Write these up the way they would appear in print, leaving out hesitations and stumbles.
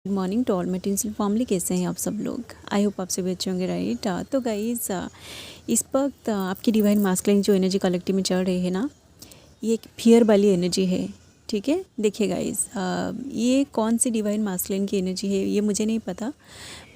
Good morning to all my tinsel family. कैसे हैं आप सब लोग? आई होप आप सभी अच्छे होंगे, राइट। तो गाइस, इस वक्त आपकी डिवाइन मास्कुलिन जो एनर्जी कलेक्टिव में चल रही है ना, ये एक फियर वाली एनर्जी है। ठीक है, देखिए गाइस, ये कौन सी डिवाइन मास्कुलिन की एनर्जी है ये मुझे नहीं पता,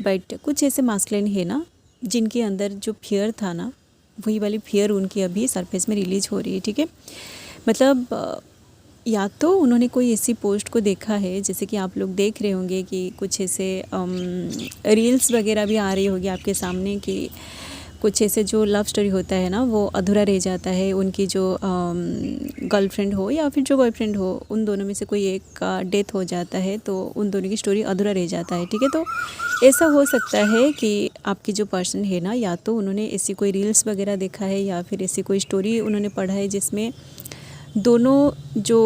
बट कुछ ऐसे मास्कुलिन है ना जिनके अंदर जो फियर था ना, वही वाली फियर उनकी अभी सरफेस में रिलीज हो रही है। ठीक है, मतलब या तो उन्होंने कोई ऐसी पोस्ट को देखा है, जैसे कि आप लोग देख रहे होंगे कि कुछ ऐसे रील्स वगैरह भी आ रही होगी आपके सामने कि कुछ ऐसे जो लव स्टोरी होता है ना वो अधूरा रह जाता है। उनकी जो गर्लफ्रेंड हो या फिर जो बॉयफ्रेंड हो, उन दोनों में से कोई एक का डेथ हो जाता है तो उन दोनों की स्टोरी अधूरा रह जाता है। ठीक है, तो ऐसा हो सकता है कि आपकी जो पर्सन है ना, या तो उन्होंने ऐसी कोई रील्स वगैरह देखा है या फिर ऐसी कोई स्टोरी उन्होंने पढ़ा है जिसमें दोनों जो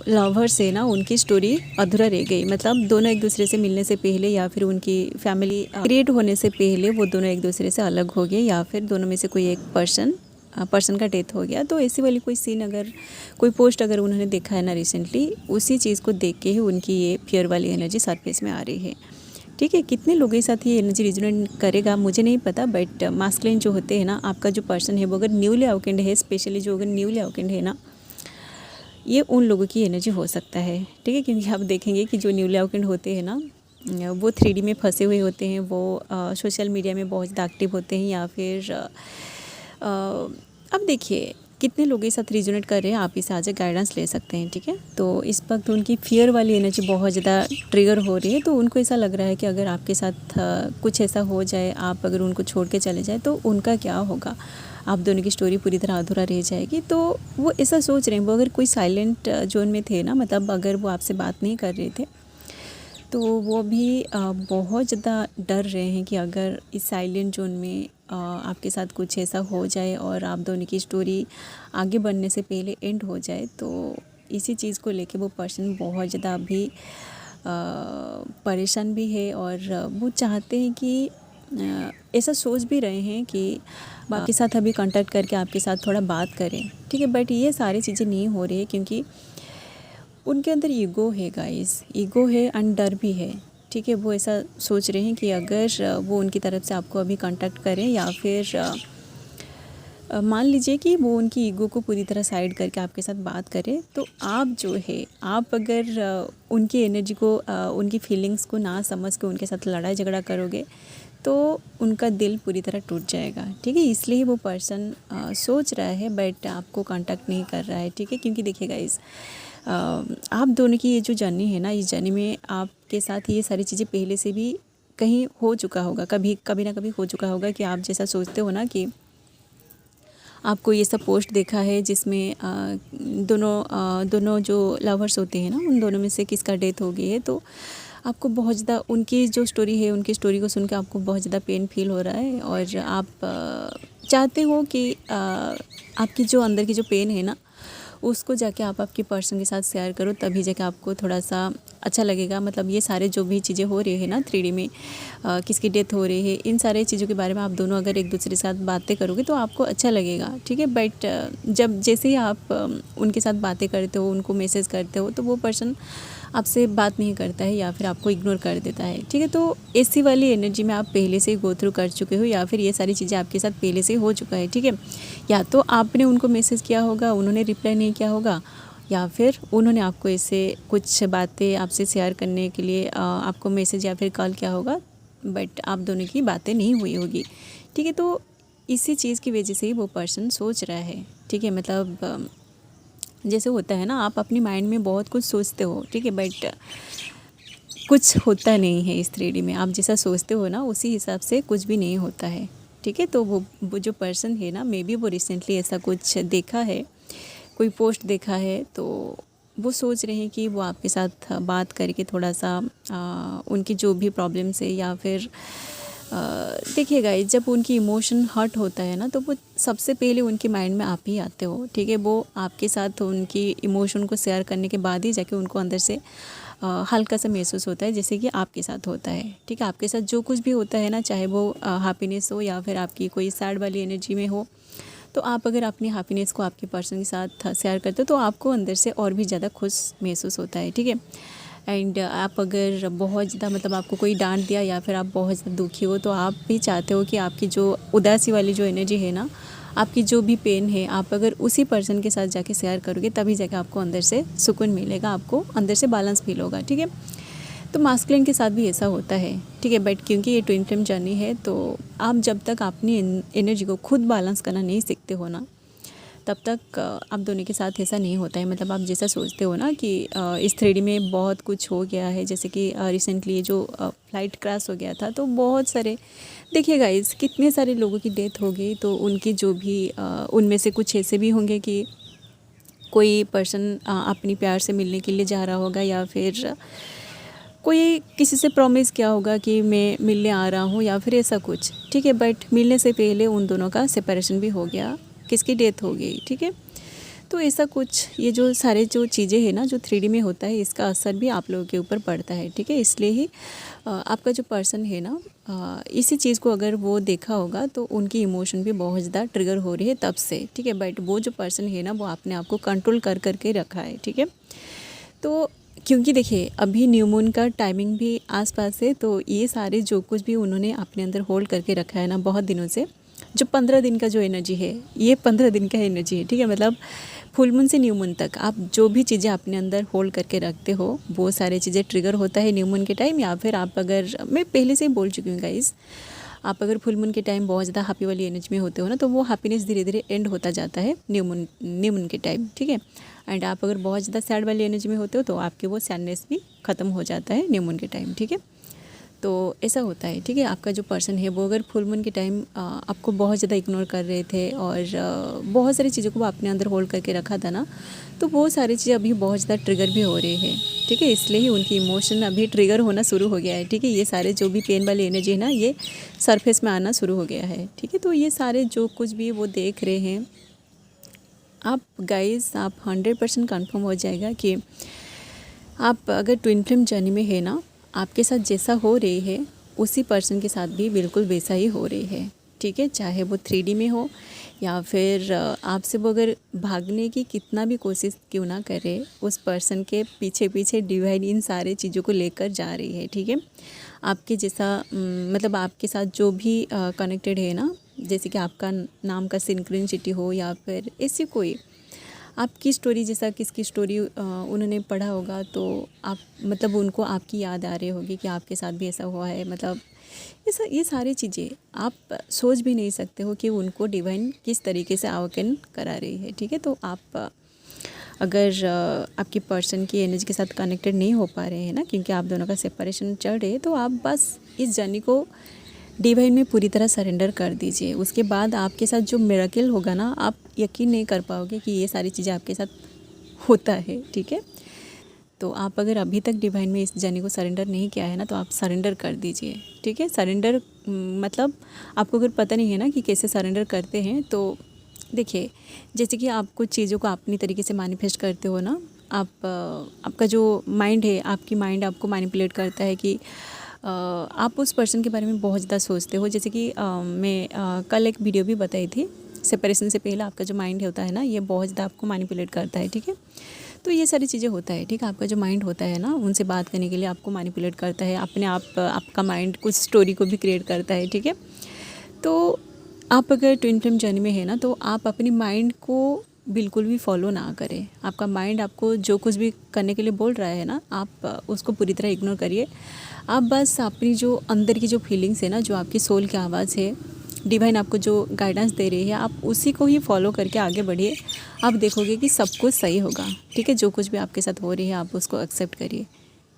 लवर्स है ना उनकी स्टोरी अधूरा रह गई। मतलब दोनों एक दूसरे से मिलने से पहले या फिर उनकी फैमिली क्रिएट होने से पहले वो दोनों एक दूसरे से अलग हो गए, या फिर दोनों में से कोई एक पर्सन का डेथ हो गया। तो ऐसी वाली कोई सीन, अगर कोई पोस्ट अगर उन्होंने देखा है ना रिसेंटली, उसी चीज़ को देख के ही उनकी ये फियर वाली एनर्जी सरफेस में आ रही है। ठीक है, कितने लोगों के साथ ये एनर्जी रिजोनेट करेगा मुझे नहीं पता, बट मास्कुलिन जो होते हैं ना, आपका जो पर्सन है वो अगर न्यूली अवेकेंड है, स्पेशली जो अगर न्यूली अवेकेंड है ना, ये उन लोगों की एनर्जी हो सकता है। ठीक है, क्योंकि आप देखेंगे कि जो न्यूली अवेकेंड होते हैं ना, वो 3D में फंसे हुए होते हैं, वो सोशल मीडिया में बहुत ज़्यादा एक्टिव होते हैं, या फिर अब देखिए कितने लोगों के साथ रिजोनेट कर रहे हैं, आप इसे आज गाइडेंस ले सकते हैं। ठीक है, तो इस वक्त उनकी फियर वाली एनर्जी बहुत ज़्यादा ट्रिगर हो रही है, तो उनको ऐसा लग रहा है कि अगर आपके साथ कुछ ऐसा हो जाए, आप अगर उनको छोड़ के चले जाए तो उनका क्या होगा, आप दोनों की स्टोरी पूरी तरह अधूरा रह जाएगी। तो वो ऐसा सोच रहे हैं। वो अगर कोई साइलेंट जोन में थे ना, मतलब अगर वो आपसे बात नहीं कर रहे थे, तो वो भी बहुत ज़्यादा डर रहे हैं कि अगर इस साइलेंट जोन में आपके साथ कुछ ऐसा हो जाए और आप दोनों की स्टोरी आगे बढ़ने से पहले एंड हो जाए, तो इसी चीज़ को लेके वो पर्सन बहुत ज़्यादा अभी परेशान भी है, और वो चाहते हैं कि ऐसा सोच भी रहे हैं कि आपके साथ अभी कांटेक्ट करके आपके साथ थोड़ा बात करें। ठीक है, बट ये सारी चीज़ें नहीं हो रही है क्योंकि उनके अंदर ईगो है गाइस, ईगो है एंड डर भी है। ठीक है, वो ऐसा सोच रहे हैं कि अगर वो उनकी तरफ से आपको अभी कांटेक्ट करें, या फिर मान लीजिए कि वो उनकी ईगो को पूरी तरह साइड करके आपके साथ बात करें, तो आप जो है, आप अगर उनकी एनर्जी को, उनकी फीलिंग्स को ना समझ के उनके साथ लड़ाई झगड़ा करोगे तो उनका दिल पूरी तरह टूट जाएगा। ठीक है, इसलिए वो पर्सन सोच रहा है बट आपको कांटेक्ट नहीं कर रहा है। ठीक है, क्योंकि देखिए गाइस, आप दोनों की ये जो जर्नी है ना, इस जर्नी में आपके साथ ये सारी चीज़ें पहले से भी कहीं हो चुका होगा, कभी ना कभी हो चुका होगा कि आप जैसा सोचते हो ना कि आपको ये सब पोस्ट देखा है जिसमें दोनों जो लवर्स होते हैं ना, उन दोनों में से किसका डेथ हो गई है, तो आपको बहुत ज़्यादा उनकी जो स्टोरी है, उनकी स्टोरी को सुन के आपको बहुत ज़्यादा पेन फील हो रहा है, और आप चाहते हो कि आपकी जो अंदर की जो पेन है ना, उसको जाके आप आपके पर्सन के साथ शेयर करो, तभी जाके आपको थोड़ा सा अच्छा लगेगा। मतलब ये सारे जो भी चीज़ें हो रही है ना 3D में, किसकी डेथ हो रही है, इन सारे चीज़ों के बारे में आप दोनों अगर एक दूसरे के साथ बातें करोगे तो आपको अच्छा लगेगा। ठीक है, बट जब जैसे ही आप उनके साथ बातें करते हो, उनको मैसेज करते हो, तो वो पर्सन आपसे बात नहीं करता है या फिर आपको इग्नोर कर देता है। ठीक है, तो ऐसी वाली एनर्जी में आप पहले से ही गो थ्रू कर चुके हो, या फिर ये सारी चीज़ें आपके साथ पहले से हो चुका है। ठीक है, या तो आपने उनको मैसेज किया होगा, उन्होंने रिप्लाई नहीं किया होगा, या फिर उन्होंने आपको ऐसे कुछ बातें आपसे शेयर करने के लिए आपको मैसेज या फिर कॉल किया होगा, बट आप दोनों की बातें नहीं हुई होगी। ठीक है, तो इसी चीज़ की वजह से ही वो पर्सन सोच रहा है। ठीक है, मतलब जैसे होता है ना, आप अपनी माइंड में बहुत कुछ सोचते हो, ठीक है, बट कुछ होता नहीं है इस 3D में। आप जैसा सोचते हो ना, उसी हिसाब से कुछ भी नहीं होता है। ठीक है, तो वो जो पर्सन है ना, मे बी वो रिसेंटली ऐसा कुछ देखा है, कोई पोस्ट देखा है, तो वो सोच रहे हैं कि वो आपके साथ बात करके थोड़ा सा उनकी जो भी प्रॉब्लम्स है, या फिर देखिए गाइस, जब उनकी इमोशन हर्ट होता है ना, तो वो सबसे पहले उनके माइंड में आप ही आते हो। ठीक है, वो आपके साथ उनकी इमोशन को शेयर करने के बाद ही जाके उनको अंदर से हल्का सा महसूस होता है, जैसे कि आपके साथ होता है। ठीक है, आपके साथ जो कुछ भी होता है ना, चाहे वो हैप्पीनेस हो या फिर आपकी कोई सैड वाली एनर्जी में हो, तो आप अगर अपनी हैप्पीनेस को आपके पर्सन के साथ शेयर करते हो तो आपको अंदर से और भी ज़्यादा खुश महसूस होता है। ठीक है, एंड आप अगर बहुत ज़्यादा मतलब आपको कोई डांट दिया या फिर आप बहुत ज़्यादा दुखी हो, तो आप भी चाहते हो कि आपकी जो उदासी वाली जो एनर्जी है ना, आपकी जो भी पेन है, आप अगर उसी पर्सन के साथ जाके शेयर करोगे तभी जाके आपको अंदर से सुकून मिलेगा, आपको अंदर से बैलेंस फील होगा, ठीक है। तो मास्कुलिन के साथ भी ऐसा होता है, ठीक है। बट क्योंकि ये ट्विन फ्लेम जर्नी है, तो आप जब तक अपनी एनर्जी को खुद बैलेंस करना नहीं सीखते हो ना, तब तक आप दोनों के साथ ऐसा नहीं होता है। मतलब आप जैसा सोचते हो ना कि इस 3D में बहुत कुछ हो गया है, जैसे कि रिसेंटली जो फ्लाइट क्रैश हो गया था, तो बहुत सारे देखिए गाइस कितने सारे लोगों की डेथ हो गई। तो उनकी जो भी उनमें से कुछ ऐसे भी होंगे कि कोई पर्सन अपनी प्यार से मिलने के लिए जा रहा होगा, या फिर कोई किसी से प्रॉमिस किया होगा कि मैं मिलने आ रहा हूँ या फिर ऐसा कुछ, ठीक है। बट मिलने से पहले उन दोनों का सेपरेशन भी हो गया, किसकी डेथ हो गई, ठीक है। तो ऐसा कुछ ये जो सारे जो चीज़ें हैं ना, जो 3D में होता है, इसका असर भी आप लोगों के ऊपर पड़ता है, ठीक है। इसलिए ही आपका जो पर्सन है ना, इसी चीज़ को अगर वो देखा होगा तो उनकी इमोशन भी बहुत ज़्यादा ट्रिगर हो रही है तब से, ठीक है। बट वो जो पर्सन है ना, वो अपने आप को कंट्रोल कर करके रखा है, ठीक है। तो क्योंकि देखिए अभी न्यू मून का टाइमिंग भी आसपास है, तो ये सारे जो कुछ भी उन्होंने अपने अंदर होल्ड करके रखा है ना बहुत दिनों से, जो 15 दिन का जो एनर्जी है, ये 15 दिन का एनर्जी है, ठीक है। मतलब फुल मून से न्यू मून तक आप जो भी चीज़ें अपने अंदर होल्ड करके रखते हो, वो सारी चीज़ें ट्रिगर होता है न्यू मून के टाइम। या फिर आप अगर, मैं पहले से ही बोल चुकी हूँ गाइस, आप अगर फुल मून के टाइम बहुत ज़्यादा हैप्पी वाली एनर्जी में होते हो ना, तो वो हैप्पीनेस धीरे धीरे एंड होता जाता है न्यू मून के टाइम, ठीक है। एंड आप अगर बहुत ज़्यादा सैड वाली एनर्जी में होते हो, तो आपके वो सैडनेस भी ख़त्म हो जाता है न्यू मून के टाइम, ठीक है। तो ऐसा होता है, ठीक है। आपका जो पर्सन है वो अगर फुल मून के टाइम आपको बहुत ज़्यादा इग्नोर कर रहे थे और बहुत सारी चीज़ों को वो अपने अंदर होल्ड करके रखा था ना, तो वो सारी चीज़ें अभी बहुत ज़्यादा ट्रिगर भी हो रही है, ठीक है। इसलिए ही उनकी इमोशन अभी ट्रिगर होना शुरू हो गया है, ठीक है। ये सारे जो भी पेन वाली एनर्जी है ना, ये सरफेस में आना शुरू हो गया है, ठीक है। तो ये सारे जो कुछ भी वो देख रहे हैं, आप गाइस आप 100% कन्फर्म हो जाएगा कि आप अगर ट्विन फ्लेम जर्नी में है ना, आपके साथ जैसा हो रही है उसी पर्सन के साथ भी बिल्कुल वैसा ही हो रही है, ठीक है। चाहे वो 3D में हो या फिर आपसे वो अगर भागने की कितना भी कोशिश क्यों ना करे, उस पर्सन के पीछे पीछे डिवाइन इन सारे चीज़ों को लेकर जा रही है, ठीक है। आपके जैसा मतलब आपके साथ जो भी कनेक्टेड है ना, जैसे कि आपका नाम का सिंक्रोनिसिटी हो या फिर ऐसी कोई आपकी स्टोरी जैसा किसकी स्टोरी उन्होंने पढ़ा होगा, तो आप मतलब उनको आपकी याद आ रही होगी कि आपके साथ भी ऐसा हुआ है। मतलब ये सारी चीज़ें आप सोच भी नहीं सकते हो कि उनको डिवाइन किस तरीके से अवेकन करा रही है, ठीक है। तो आप अगर आपकी पर्सन की एनर्जी के साथ कनेक्टेड नहीं हो पा रहे हैं ना, क्योंकि आप दोनों का सेपरेशन चल रहे है, तो आप बस इस जर्नी को डिवाइन में पूरी तरह सरेंडर कर दीजिए। उसके बाद आपके साथ जो मिरेकल होगा ना, आप यकीन नहीं कर पाओगे कि ये सारी चीज़ें आपके साथ होता है, ठीक है। तो आप अगर अभी तक डिवाइन में इस जर्नी को सरेंडर नहीं किया है ना, तो आप सरेंडर कर दीजिए, ठीक है। सरेंडर मतलब आपको अगर पता नहीं है ना कि कैसे सरेंडर करते हैं, तो देखिए जैसे कि आप कुछ चीज़ों को अपनी तरीके से मैनिफेस्ट करते हो ना, आप आपका जो माइंड है, आपकी माइंड आपको मैनिपुलेट करता है कि आप उस पर्सन के बारे में बहुत ज़्यादा सोचते हो। जैसे कि मैं कल एक वीडियो भी बताई थी, सेपरेशन से पहले आपका जो माइंड होता है ना, ये बहुत ज़्यादा आपको मैनिपुलेट करता है, ठीक है। तो ये सारी चीज़ें होता है, ठीक है। आपका जो माइंड होता है ना, उनसे बात करने के लिए आपको मैनिपुलेट करता है, अपने आप आपका माइंड कुछ स्टोरी को भी क्रिएट करता है, ठीक है। तो आप अगर ट्विन फ्लेम जर्नी में है ना, तो आप अपनी माइंड को बिल्कुल भी फॉलो ना करें। आपका माइंड आपको जो कुछ भी करने के लिए बोल रहा है ना, आप उसको पूरी तरह इग्नोर करिए। आप बस अपनी जो अंदर की जो फीलिंग्स है ना, जो आपकी सोल की आवाज़ है, डिवाइन आपको जो गाइडेंस दे रही है, आप उसी को ही फॉलो करके आगे बढ़िए। आप देखोगे कि सब कुछ सही होगा, ठीक है। जो कुछ भी आपके साथ हो रही है, आप उसको एक्सेप्ट करिए,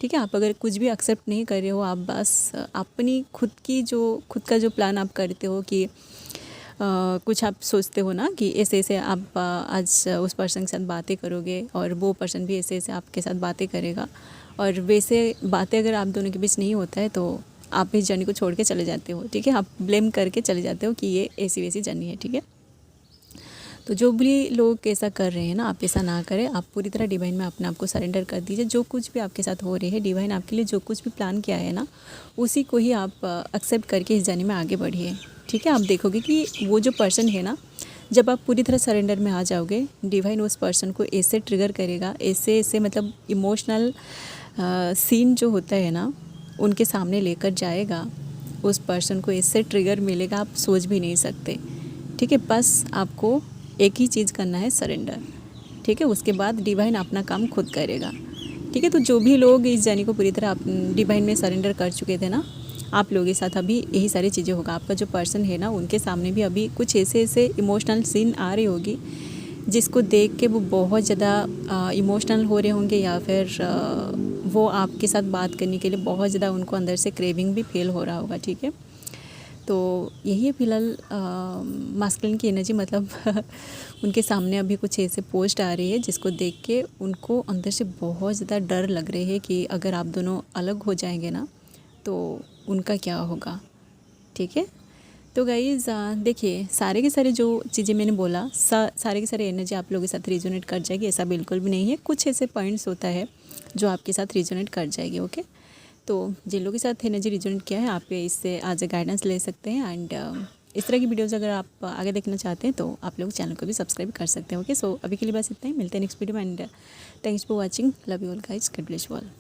ठीक है। आप अगर कुछ भी एक्सेप्ट नहीं कर रहे हो, आप बस अपनी खुद का जो प्लान आप करते हो कि कुछ आप सोचते हो ना कि ऐसे ऐसे आप आज उस पर्सन के साथ बातें करोगे और वो पर्सन भी ऐसे ऐसे आपके साथ बातें करेगा, और वैसे बातें अगर आप दोनों के बीच नहीं होता है, तो आप इस जर्नी को छोड़ के चले जाते हो, ठीक है। आप ब्लेम करके चले जाते हो कि ये ऐसी वैसी जर्नी है, ठीक है। तो जो भी लोग ऐसा कर रहे हैं ना, आप ऐसा ना करें। आप पूरी तरह डिवाइन में अपने आप को सरेंडर कर दीजिए। जो कुछ भी आपके साथ हो रही है, डिवाइन आपके लिए जो कुछ भी प्लान किया है ना, उसी को ही आप एक्सेप्ट करके इस जर्नी में आगे बढ़िए, ठीक है। आप देखोगे कि वो जो पर्सन है ना, जब आप पूरी तरह सरेंडर में आ जाओगे, डिवाइन उस पर्सन को ऐसे ट्रिगर करेगा, ऐसे ऐसे मतलब इमोशनल सीन जो होता है ना उनके सामने लेकर जाएगा, उस पर्सन को इससे ट्रिगर मिलेगा आप सोच भी नहीं सकते। ठीक है, बस आपको एक ही चीज़ करना है, सरेंडर। ठीक है, उसके बाद डिवाइन अपना काम खुद करेगा। ठीक है, तो जो भी लोग इस जर्नी को पूरी तरह डिवाइन में सरेंडर कर चुके थे ना, आप लोगों के साथ अभी यही सारी चीज़ें होगा। आपका जो पर्सन है ना उनके सामने भी अभी कुछ ऐसे इमोशनल सीन आ रही होगी जिसको देख के वो बहुत ज़्यादा इमोशनल हो रहे होंगे, या फिर वो आपके साथ बात करने के लिए बहुत ज़्यादा उनको अंदर से क्रेविंग भी फील हो रहा होगा। ठीक है, तो यही है फिलहाल मास्कुलिन की एनर्जी, मतलब उनके सामने अभी कुछ ऐसे पोस्ट आ रही है जिसको देख के उनको अंदर से बहुत ज़्यादा डर लग रहे है कि अगर आप दोनों अलग हो जाएंगे ना तो उनका क्या होगा। ठीक है, तो गाइज़ देखिए, सारे के सारे जो चीज़ें मैंने बोला सारे के सारे एनर्जी आप लोगों के साथ रिजोनेट कर जाएगी, ऐसा बिल्कुल भी नहीं है। कुछ ऐसे पॉइंट्स होता है जो आपके साथ रिजोनेट कर जाएगी। ओके, तो जिन लोगों के साथ एनर्जी रिजोनेट किया है आप इससे आज गाइडेंस ले सकते हैं। एंड इस तरह की वीडियोज़ अगर आप आगे देखना चाहते हैं तो आप लोग चैनल को भी सब्सक्राइब कर सकते हैं। ओके, सो अभी के लिए बस इतना ही, मिलते हैं नेक्स्ट वीडियो में। And thanks for watching, love you all guys, God bless you all.